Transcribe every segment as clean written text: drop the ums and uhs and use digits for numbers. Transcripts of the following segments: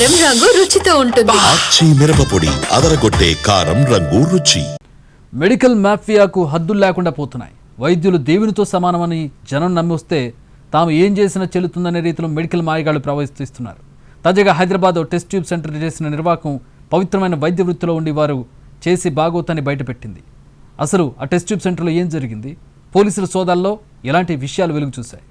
కారం రంగు రుచితో ఉంటుంది. ఆచి మిరపపొడి అదరగొట్టే కారం రంగు రుచి. మెడికల్ మాఫియాకు హద్దులు లేకుండా పోతున్నాయి. వైద్యులు దేవునితో సమానమని జనం నమ్మొస్తే తాము ఏం చేసినా చెల్లుతుందనే రీతిలో మెడికల్ మాయగాళ్లు ప్రవహిస్తున్నారు. తాజాగా హైదరాబాద్ టెస్ట్ ట్యూబ్ సెంటర్ చేసిన నిర్వాహకం పవిత్రమైన వైద్య వృత్తిలో ఉండి వారు చేసి బాగోతాన్ని బయటపెట్టింది. అసలు ఆ టెస్ట్ ట్యూబ్ సెంటర్లో ఏం జరిగింది? పోలీసుల సోదాల్లో ఎలాంటి విషయాలు వెలుగు చూశాయి?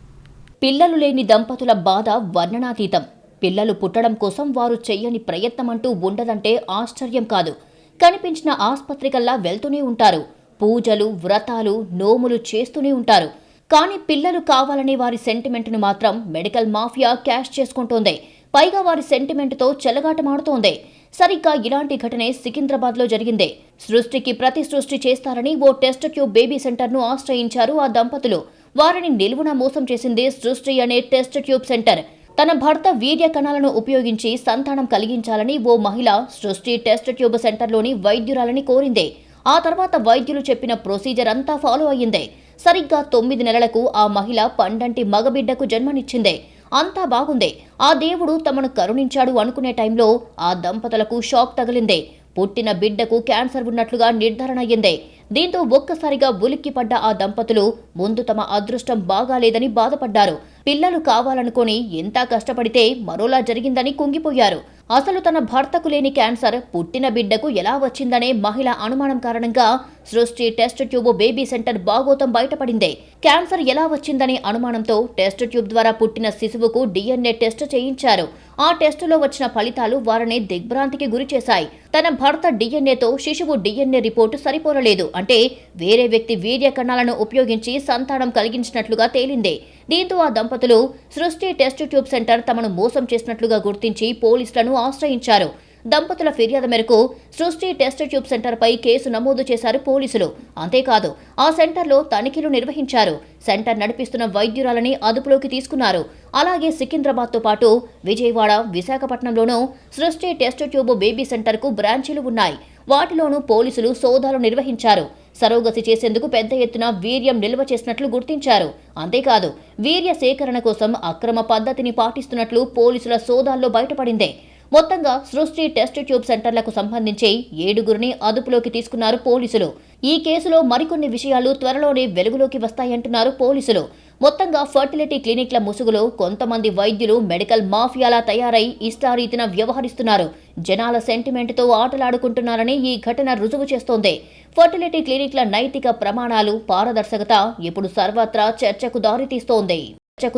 పిల్లలు లేని దంపతుల బాధ వర్ణనాతీతం. పిల్లలు పుట్టడం కోసం వారు చెయ్యని ప్రయత్నం అంటూ ఉండదంటే ఆశ్చర్యం కాదు. కనిపించిన ఆస్పత్రికల్లా వెళ్తూనే ఉంటారు. పూజలు, వ్రతాలు, నోములు చేస్తూనే ఉంటారు. కానీ పిల్లలు కావాలనే వారి సెంటిమెంట్ను మాత్రం మెడికల్ మాఫియా క్యాష్ చేసుకుంటోంది. పైగా వారి సెంటిమెంట్తో చెలగాటమాడుతోంది. సరిగ్గా ఇలాంటి ఘటనే సికింద్రాబాద్లో జరిగింది. సృష్టికి ప్రతి సృష్టి చేస్తారని ఓ టెస్ట్ ట్యూబ్ బేబీ సెంటర్ను ఆశ్రయించారు ఆ దంపతులు. వారిని నిలువున మోసం చేసింది సృష్టి అనే టెస్ట్ ట్యూబ్ సెంటర్. తన భర్త వీర్య కణాలను ఉపయోగించి సంతానం కలిగించాలని ఓ మహిళ సృష్టి టెస్ట్ ట్యూబ్ సెంటర్లోని వైద్యురాలని కోరింది. ఆ తర్వాత వైద్యులు చెప్పిన ప్రొసీజర్ అంతా ఫాలో అయ్యింది. సరిగ్గా 9 నెలలకు ఆ మహిళ పండంటి మగబిడ్డకు జన్మనిచ్చింది. అంతా బాగుంది. ఆ దేవుడు తమను కరుణించాడు అనుకునే టైంలో ఆ దంపతులకు షాక్ తగిలింది. పుట్టిన బిడ్డకు క్యాన్సర్ ఉన్నట్లుగా నిర్ధారణ అయ్యింది. దీంతో ఒక్కసారిగా ఉలిక్కిపడ్డ ఆ దంపతులు ముందు తమ అదృష్టం బాగాలేదని బాధపడ్డారు. పిల్లలు కావాలనుకొని ఎంత కష్టపడితే మరోలా జరిగిందని కుంగిపోయారు. అసలు తన భర్తకు లేని క్యాన్సర్ పుట్టిన బిడ్డకు ఎలా వచ్చిందనే మహిళ అనుమానం కారణంగా సృష్టి టెస్ట్ ట్యూబ్ బేబీ సెంటర్ బాగోతం బయటపడింది. క్యాన్సర్ ఎలా వచ్చిందనే అనుమానంతో టెస్ట్ ట్యూబ్ ద్వారా పుట్టిన శిశువుకు DNA టెస్ట్ చేయించారు. ఆ టెస్టులో వచ్చిన ఫలితాలు వారిని దిగ్భ్రాంతికి గురిచేశాయి. తన భర్త DNAతో శిశువు DNA రిపోర్టు సరిపోలలేదు. అంటే వేరే వ్యక్తి వీర్య కణాలను ఉపయోగించి సంతానం కలిగించినట్లుగా తేలింది. దీంతో ఆ దంపతులు సృష్టి టెస్ట్ ట్యూబ్ సెంటర్ తమను మోసం చేసినట్లుగా గుర్తించి పోలీసులను ఆశ్రయించారు. దంపతుల ఫిర్యాదు మేరకు సృష్టి టెస్ట్ ట్యూబ్ సెంటర్పై కేసు నమోదు చేశారు పోలీసులు. అంతేకాదు ఆ సెంటర్లో తనిఖీలు నిర్వహించారు. సెంటర్ నడిపిస్తున్న వైద్యురాలని అదుపులోకి తీసుకున్నారు. అలాగే సికింద్రాబాద్తో పాటు విజయవాడ, విశాఖపట్నంలోనూ సృష్టి టెస్ట్ ట్యూబ్ బేబీ సెంటర్కు బ్రాంచీలు ఉన్నాయి. వాటిలోనూ పోలీసులు సోదాలు నిర్వహించారు. సరోగసి చేసేందుకు పెద్ద ఎత్తున వీర్యం నిల్వ చేసినట్లు గుర్తించారు. అంతేకాదు వీర్య సేకరణ కోసం అక్రమ పద్ధతిని పాటిస్తున్నట్లు పోలీసుల సోదాల్లో బయటపడింది. మొత్తంగా సృష్టి టెస్ట్ ట్యూబ్ సెంటర్లకు సంబంధించి 7గురిని అదుపులోకి తీసుకున్నారు పోలీసులు. ఈ కేసులో మరికొన్ని విషయాలు త్వరలోనే వెలుగులోకి వస్తాయంటున్నారు పోలీసులు. మొత్తంగా ఫర్టిలిటీ క్లినిక్ల ముసుగులో కొంతమంది వైద్యులు మెడికల్ మాఫియాలా తయారై ఇష్టారీతిన వ్యవహరిస్తున్నారు. జనాల సెంటిమెంట్తో ఆటలాడుకుంటున్నారని ఈ ఘటన రుజువు చేస్తోంది. ఫర్టిలిటీ క్లినిక్ల నైతిక ప్రమాణాలు, పారదర్శకత ఇప్పుడు సర్వత్రా చర్చకు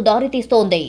దారితీస్తోంది.